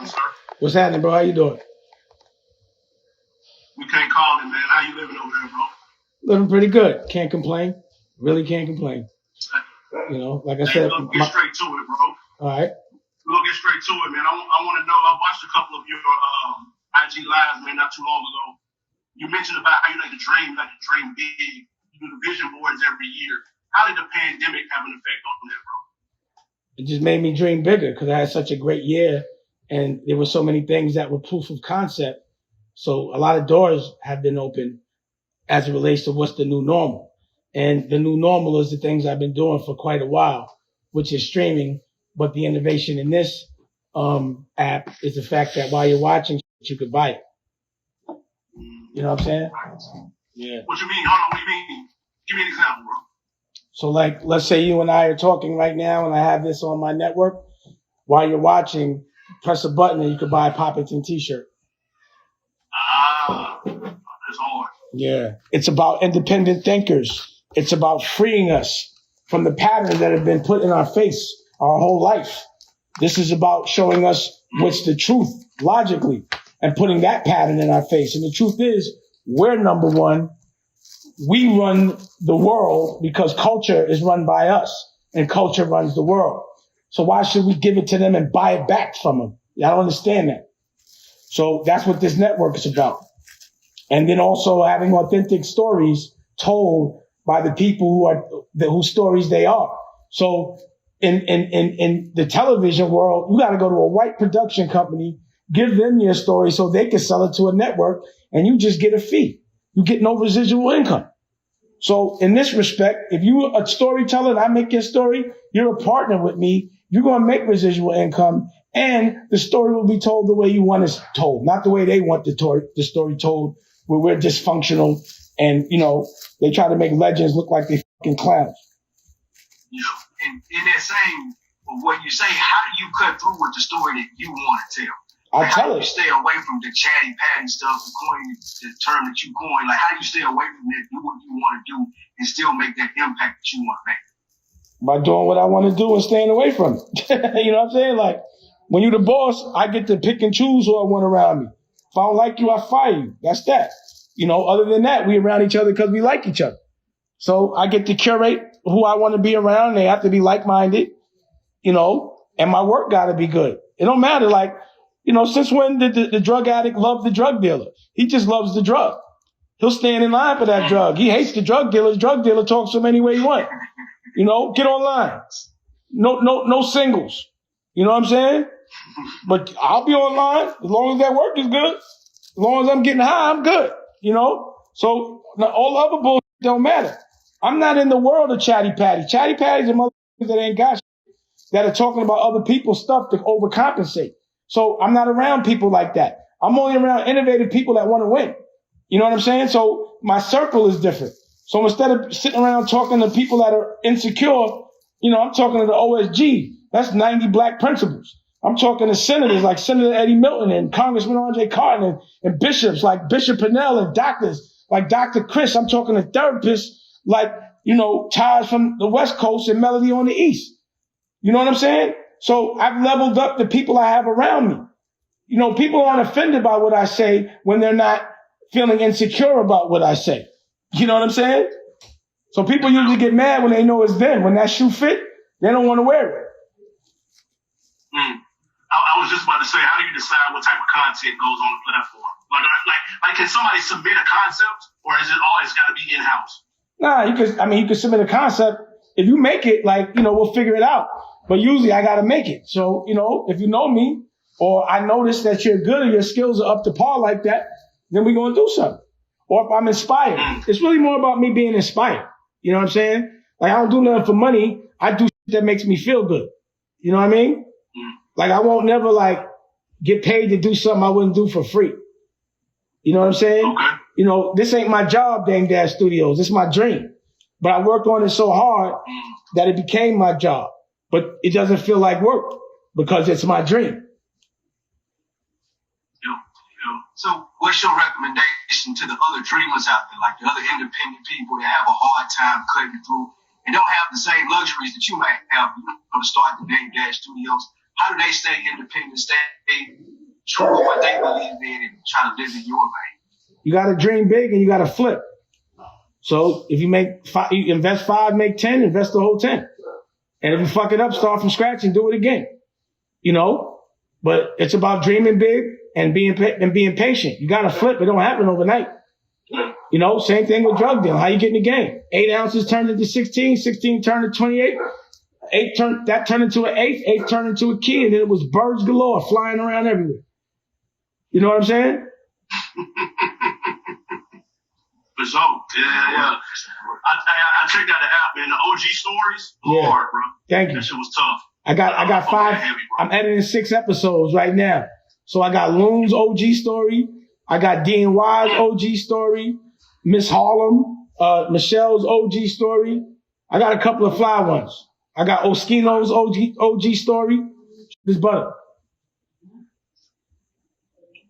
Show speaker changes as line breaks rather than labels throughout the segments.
sir.
What's happening, bro? How you doing?
We can't call it, man. How you living over there, bro?
Living pretty good. Can't complain. Really can't complain. You know, like I said.
We'll get straight to it, bro.
All right.
We'll get straight to it, man. I want to know, I watched a couple of your IG lives, man, not too long ago. You mentioned about how you like to dream big. You do the vision boards every year. How did the pandemic have an effect on that, bro?
It just made me dream bigger because I had such a great year and there were so many things that were proof of concept. So a lot of doors have been open as it relates to what's the new normal. And the new normal is the things I've been doing for quite a while, which is streaming. But the innovation in this app is the fact that while you're watching, you could buy it. You know what I'm saying? Yeah.
What you mean? Hold on. What do you mean? Give me an example, bro.
So like, let's say you and I are talking right now and I have this on my network. While you're watching, press a button and you can buy a puppeton t-shirt.
That's hard.
Yeah. It's about independent thinkers. It's about freeing us from the patterns that have been put in our face our whole life. This is about showing us what's the truth logically and putting that pattern in our face. And the truth is, we're number one. We run the world because culture is run by us and culture runs the world. So why should we give it to them and buy it back from them? I don't understand that. So that's what this network is about. And then also having authentic stories told by the people whose stories they are. So in the television world, you got to go to a white production company, give them your story so they can sell it to a network, and you just get a fee. You get no residual income. So in this respect, if you're a storyteller and I make your story, you're a partner with me. You're going to make residual income, and the story will be told the way you want it told, not the way they want the story told, where we're dysfunctional and, you know, they try to make legends look like they fucking clowns.
Yeah, and in that same, what you say, how do you cut through with the story that you want to tell?
I tell
how do
it.
you stay away from the chatty patty stuff, the term that you coin? Like, how do you stay away from that, do what you want to do, and still make that impact that you want to make?
By doing what I want to do and staying away from it. You know what I'm saying? Like, when you're the boss, I get to pick and choose who I want around me. If I don't like you, I fire you. That's that. You know, other than that, we around each other because we like each other. So I get to curate who I want to be around. They have to be like-minded, you know, and my work got to be good. It don't matter. Like, you know, since when did the drug addict love the drug dealer? He just loves the drug. He'll stand in line for that drug. He hates the drug dealer. The drug dealer talks to him any way he wants. You know, get online. No singles. You know what I'm saying? But I'll be online as long as that work is good. As long as I'm getting high, I'm good. You know? So all the other bullshit don't matter. I'm not in the world of chatty patty. Chatty patties are motherfuckers that ain't got shit, that are talking about other people's stuff to overcompensate. So I'm not around people like that. I'm only around innovative people that want to win. You know what I'm saying? So my circle is different. So instead of sitting around talking to people that are insecure, you know, I'm talking to the OSG. That's 90 black principals. I'm talking to senators like Senator Eddie Milton and Congressman Carton and bishops like Bishop Pannell and doctors like Dr. Chris. I'm talking to therapists like, you know, Taj from the West Coast and Melody on the East. You know what I'm saying? So I've leveled up the people I have around me. You know, people aren't offended by what I say when they're not feeling insecure about what I say. You know what I'm saying? So people usually get mad when they know it's them. When that shoe fit, they don't want to wear it.
I was just about to say, how do you decide what type of content goes on the platform? Like, can somebody submit a concept, or is it always got to be in-house?
Nah, you can submit a concept. If you make it, like, you know, we'll figure it out. But usually I got to make it. So, you know, if you know me, or I notice that you're good or your skills are up to par like that, then we're going to do something. Or if I'm inspired, it's really more about me being inspired. You know what I'm saying? Like, I don't do nothing for money. I do shit that makes me feel good. You know what I mean? Like, I won't never, like, get paid to do something I wouldn't do for free. You know what I'm saying?
Okay.
You know, this ain't my job, Dang Dash Studios. It's my dream. But I worked on it so hard that it became my job. But it doesn't feel like work because it's my dream.
So what's your recommendation to the other dreamers out there, like the other independent people that have a hard time cutting through and don't have the same luxuries that you might have, you know, to start the Dang Dash Studios? How do they stay independent, stay true to what they believe in and try to live in your vein.
You got to dream big and you got to flip. So if you make you invest 5, make 10, invest the whole 10. And if you fuck it up, start from scratch and do it again. You know, but it's about dreaming big and being patient. You got to flip. It don't happen overnight. You know, same thing with drug dealing. How you get in the game? 8 ounces turned into 16, 16 turned into 28. That turned into an eighth, eighth turned into a key, and then it was birds galore flying around everywhere. You know what I'm saying?
For sure. Yeah. I checked out the app, man. The OG stories, hard, bro.
Thank you.
That shit was tough.
I got 5.
Heavy,
I'm editing 6 episodes right now. So I got Loon's OG story. I got DNY's OG story. Miss Harlem, Michelle's OG story. I got a couple of fly ones. I got Oskino's OG story. This butter.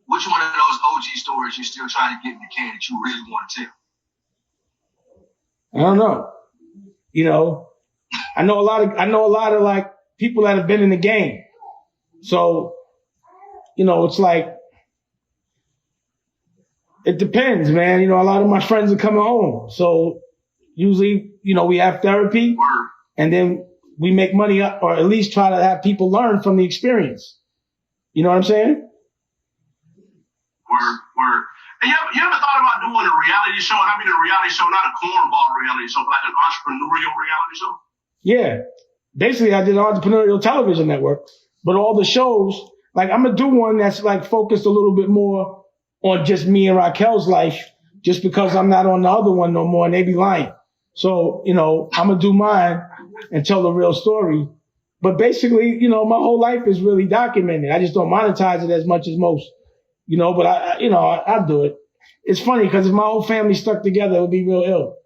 Which one of those OG stories you still trying to get in the can that you really want to tell?
I don't know. You know, I know a lot of like people that have been in the game. So, you know, it's like, it depends, man. You know, a lot of my friends are coming home. So usually, you know, we have therapy and then we make money up, or at least try to have people learn from the experience. You know what I'm saying?
Word. And you ever thought about doing a reality show? And I mean a reality show, not a cornball reality show, but like an entrepreneurial reality show?
Yeah. Basically, I did an entrepreneurial television network, but all the shows, like I'm going to do one that's like focused a little bit more on just me and Raquel's life, just because I'm not on the other one no more and they be lying. So, you know, I'm going to do mine and tell the real story. But basically, you know, my whole life is really documented. I just don't monetize it as much as most, you know, but I'll do it. It's funny because if my whole family stuck together, it would be real ill.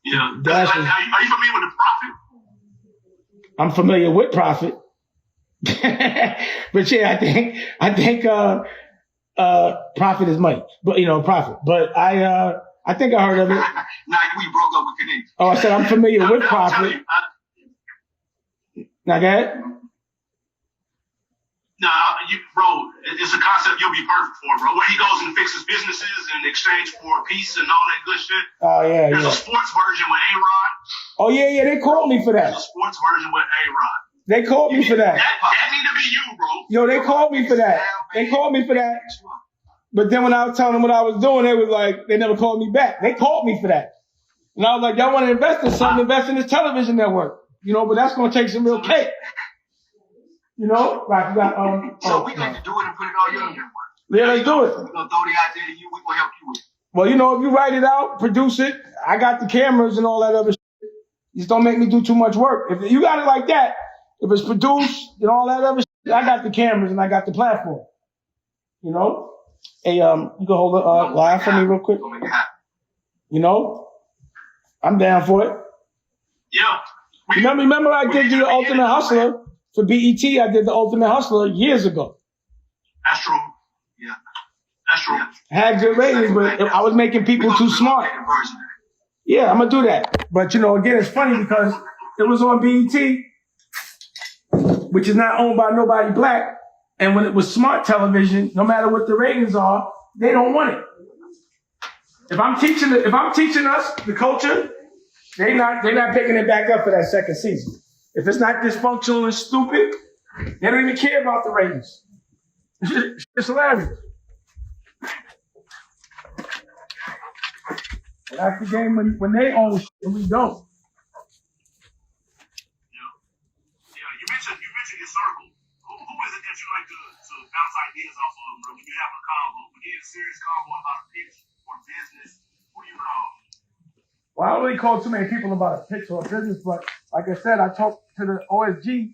Yeah. Are you familiar with the Prophet?
I'm familiar with Prophet. But yeah, I think Prophet is money, but you know, Prophet. But I think I heard of it.
Nah, we broke up with Canadian.
Oh, I said I'm familiar with Prophet. Now go ahead.
Nah, bro, it's a concept you'll be perfect for, bro. Where he goes and fixes businesses in exchange for peace and all that good shit.
Oh yeah,
There's a sports version with A-Rod.
Oh yeah, they called me for that.
There's a sports version with A-Rod.
They called me for that.
That need to be you, bro.
Yo, they called me for that. They called me for that. But then when I was telling them what I was doing, they was like, they never called me back. They called me for that. And I was like, y'all want to invest in something, invest in this television network. You know, but that's going to take some real cake. You know? Like, you got,
so we going to do it and put it on your network.
Yeah, let's do it.
We're going to throw the idea to you. We're going to help you with it.
Well, you know, if you write it out, produce it, I got the cameras and all that other shit. Just don't make me do too much work. If you got it like that, if it's produced and all that other shit, I got the cameras and I got the platform. You know? Hey, you can hold it live for me real quick. You know? I'm down for it.
Yeah.
Remember I did the Ultimate Hustler for BET. I did the Ultimate Hustler years ago.
That's true. Yeah. That's true.
I had good ratings, but I was making people too smart. Yeah, I'm going to do that. But, you know, again, it's funny because it was on BET, which is not owned by nobody black. And when it was smart television, no matter what the ratings are, they don't want it. If I'm teaching us the culture, they're not picking it back up for that second season. If it's not dysfunctional and stupid, they don't even care about the ratings. It's hilarious. But that's the game when they own shit and we don't.
Yeah. You mentioned your circle. Who is it that you like to bounce ideas off of, bro? When you have a convo, when you get a serious convo about a pitch or business, who do you call?
Well, I don't really call too many people about a pitch or a business, but like I said, I talk to the OSG.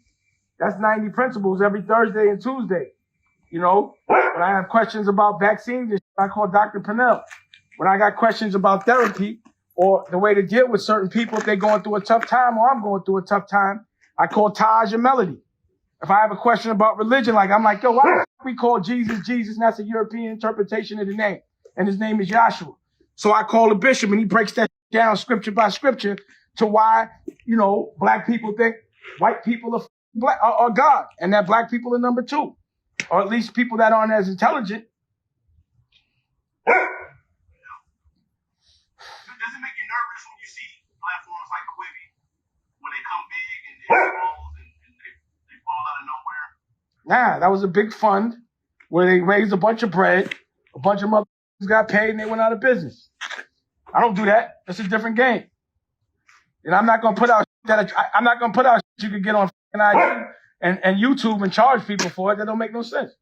That's 90 principles every Thursday and Tuesday. You know, when I have questions about vaccines, I call Dr. Pannell. When I got questions about therapy or the way to deal with certain people if they're going through a tough time or I'm going through a tough time, I call Taj and Melody. If I have a question about religion, like I'm like, yo, why do we call Jesus Jesus? And that's a European interpretation of the name. And his name is Yahshua. So I call the bishop and he breaks that down scripture by scripture to why, you know, black people think white people are black or God, and that black people are number 2, or at least people that aren't as intelligent.
Does it make you nervous when you see platforms like Quibi, when they come big and they fall out of nowhere?
Nah, that was a big fund where they raised a bunch of bread, a bunch of motherfuckers got paid, and they went out of business. I don't do that. It's a different game. And I'm not gonna put out I'm not gonna put out you can get on IG and YouTube and charge people for it. That don't make no sense.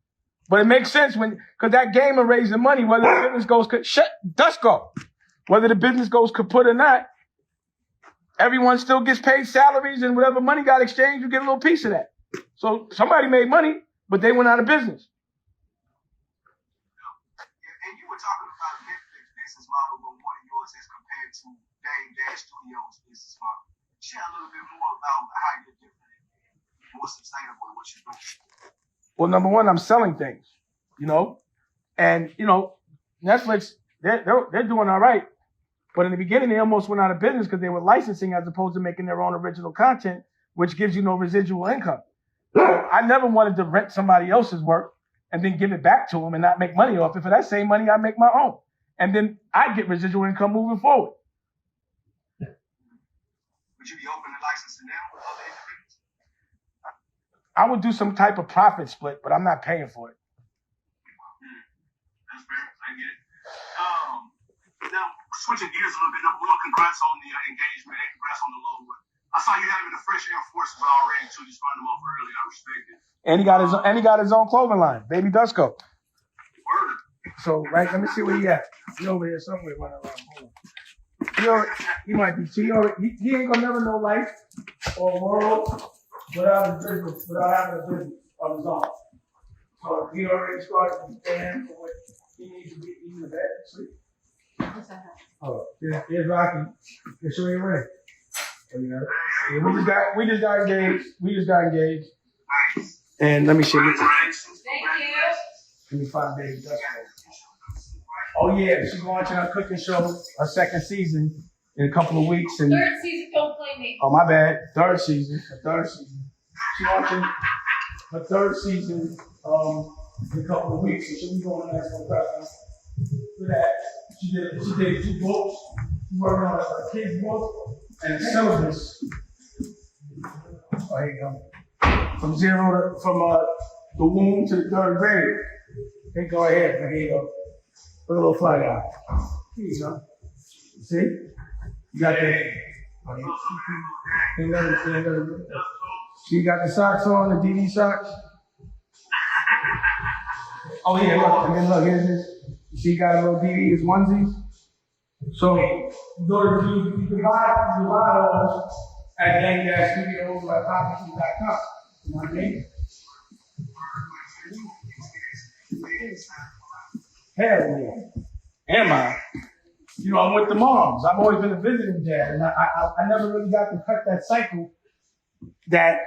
But it makes sense because that game of raising money, whether the business goes whether the business goes kaput or not, everyone still gets paid salaries, and whatever money got exchanged, you get a little piece of that. So somebody made money, but they went out of business.
And you were talking about a Netflix business model, but one of yours as compared to Dame Dash Studios' business model. Share a little bit more about how you're different and more sustainable in what you're doing.
Well, number one, I'm selling things, and Netflix, they're doing all right, but in the beginning they almost went out of business because they were licensing as opposed to making their own original content, which gives you no residual income. So I never wanted to rent somebody else's work and then give it back to them and not make money off it. For that same money, I make my own, and then I get residual income moving forward.
Would you be open to licensing now with other individuals?
I would do some type of profit split, but I'm not paying for it.
That's fair. I get it. Now, switching gears a little bit, number one, congrats on the engagement and congrats on the logo. I saw you having the Fresh Air Forces already, too. You started them off early. I respect it.
And he got his own clothing line, Baby Dusko.
Word.
So, right, let me see where he at. He over here somewhere running around. Hold on. He might be. He ain't gonna never know life or world without having a business of his own. So he already started to stand for what he needs to be in the bed and sleep. Oh, here's Rocky. He'll show you a ring. Yeah, we just got engaged.
Nice.
And let me show you.
Thank
you.
Let me find Baby Dusko. Oh yeah, she's launching her cooking show, her second season in a couple of weeks. And
3rd season, don't blame me.
Oh my bad, third season. She's launching her 3rd season in a couple of weeks, so she'll be going on the next one for that. She did 2 books. She's working on a kid's book and a syllabus. Oh, here you go. From the womb to the 3rd grade. Okay, go ahead. Here you go. Look at a little fly guy. Here you go. See? You got that. You got the socks on, the DD socks. Oh yeah, look. And then look, here's this. You see, you got a little DD, his onesies. So you can buy those at Studios or at puppeton.com. You know what I mean? Hell yeah. Am I? I'm with the moms. I've always been a visiting dad, and I never really got to cut that cycle that,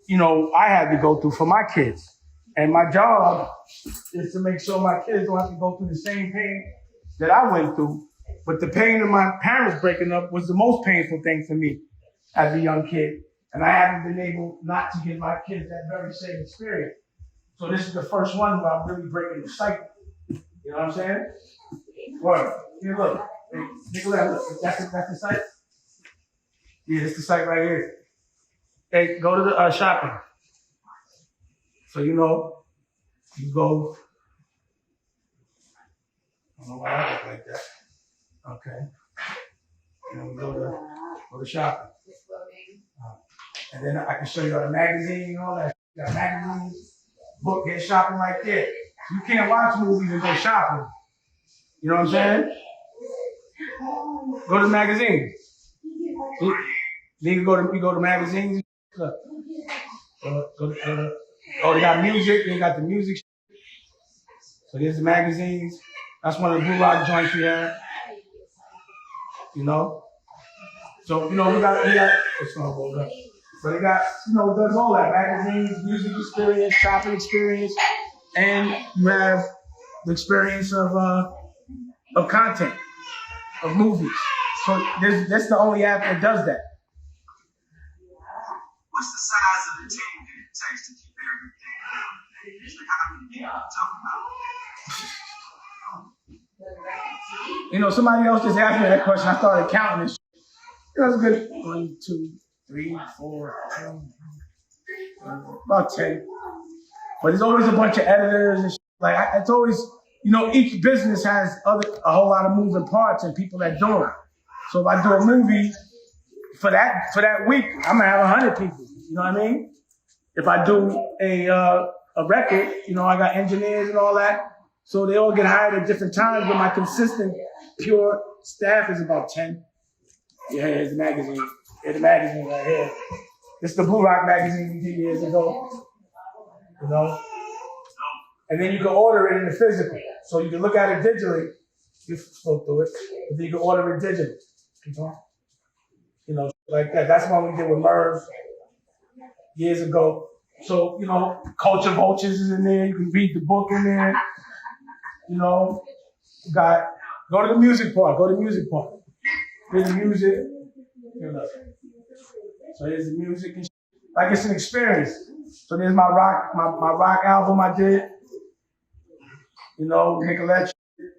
I had to go through for my kids. And my job is to make sure my kids don't have to go through the same pain that I went through. But the pain of my parents breaking up was the most painful thing for me as a young kid. And I haven't been able not to give my kids that very same experience. So this is the first one where I'm really breaking the cycle. You know what I'm saying? Word. Here, look. Hey, Nicolette, look. That's the site? Yeah, it's the site right here. Hey, go to the shopping. So you go. I don't know why I look like that. Okay. And then we go to shopping. And then I can show you all the magazine and all that. You got magazines, book, get shopping right there. You can't watch movies and go shopping. You know what I'm saying? Go to magazines. Then you go to magazines. Look. They got music. They got the music. So here's the magazines. That's one of the Blue Rock joints we have. So we got it's gonna hold up. So they got does all that magazines, music experience, shopping experience, and you have the experience of content, of movies. So that's the only app that does that.
What's the size of the team takes to keep everything going. It's like, how many people are talking about?
You know, somebody else just asked me that question. I started counting this. That's good. 1, 2, 3, 4, 5, about 10. But there's always a bunch of editors and shit. Like, it's always, you know, each business has a whole lot of moving parts and people that do it. So if I do a movie for that week, I'm gonna have 100 people. You know what I mean? If I do a record, you know, I got engineers and all that. So they all get hired at different times, but my consistent, pure staff is about 10. Yeah, here's the magazine. Here's the magazine right here. This is the Blue Rock magazine we did years ago. You know? And then you can order it in the physical. So you can look at it digitally. You flow through it. But then you can order it digitally. You know, like that. That's what we did with Merv years ago. So, you know, Culture Vultures is in there. You can read the book in there. You know, go to the music part. Go to the music part. Here's the music. Here, look. So here's the music and shit. Like it's an experience. So there's my rock album I did. You know, Nicolette.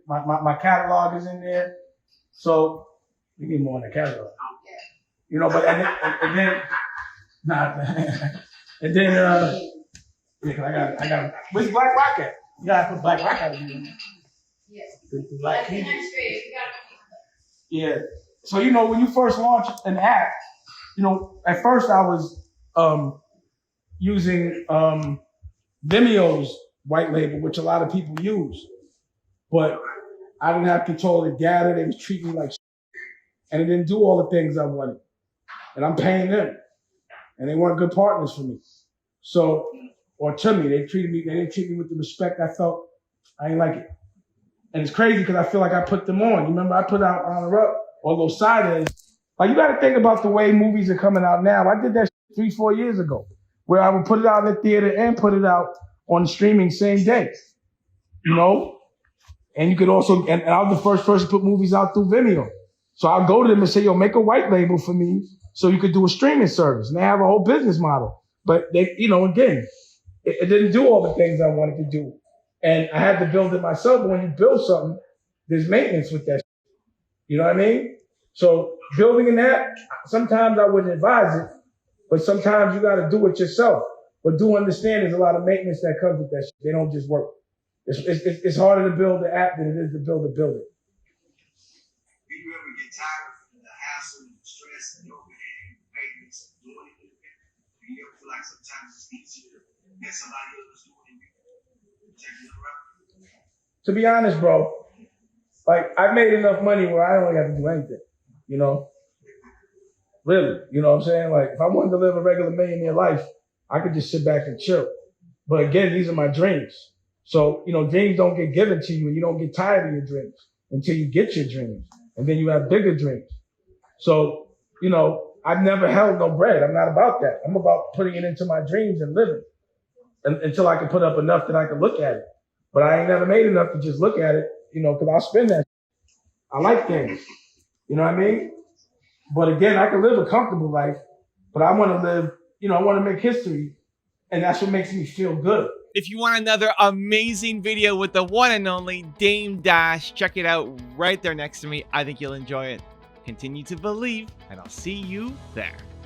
My catalog is in there. So we need more in the catalog. You know, but and then and then yeah, I got where's Black Rock at? You gotta put Black Rock out in there.
Yes.
The Black King.
Transcript.
Yeah. So you know, when you first launch an app, you know, at first I was using Vimeo's white label, which a lot of people use. But I didn't have control of the data. They was treating me like shit. And it didn't do all the things I wanted. And I'm paying them. And they weren't good partners for me. So, or to me, they didn't treat me with the respect I felt. I ain't like it. And it's crazy because I feel like I put them on. You remember I put out Honor Up or those side ends. Like you got to think about the way movies are coming out now. I did that 3-4 years ago where I would put it out in the theater and put it out on streaming same day. You know? And you could also, and I was the first person to put movies out through Vimeo. So I'll go to them and say, yo, make a white label for me so you could do a streaming service. And they have a whole business model. But they, you know, again, it didn't do all the things I wanted to do. And I had to build it myself. But when you build something, there's maintenance with that. You know what I mean? So building an app, sometimes I wouldn't advise it, but sometimes you got to do it yourself. But do understand there's a lot of maintenance that comes with that shit. They don't just work. It's harder to build the app than it is to build a building.
Do you ever get tired of the hassle, the stress, and the overhead, maintenance, doing it? Do you ever feel like sometimes it's easier to get somebody else doing it? Take it around?
To be honest, bro, like I've made enough money where I don't really have to do anything, you know? Really, you know what I'm saying? Like if I wanted to live a regular millionaire life, I could just sit back and chill. But again, these are my dreams. So, you know, dreams don't get given to you and you don't get tired of your dreams until you get your dreams. And then you have bigger dreams. So, you know, I've never held no bread. I'm not about that. I'm about putting it into my dreams and living until I can put up enough that I can look at it. But I ain't never made enough to just look at it, you know, because I'll spend that. I like things. You know what I mean? But again, I can live a comfortable life, but I want to live, you know, I want to make history. And that's what makes me feel good.
If you want another amazing video with the one and only Dame Dash, check it out right there next to me. I think you'll enjoy it. Continue to believe, and I'll see you there.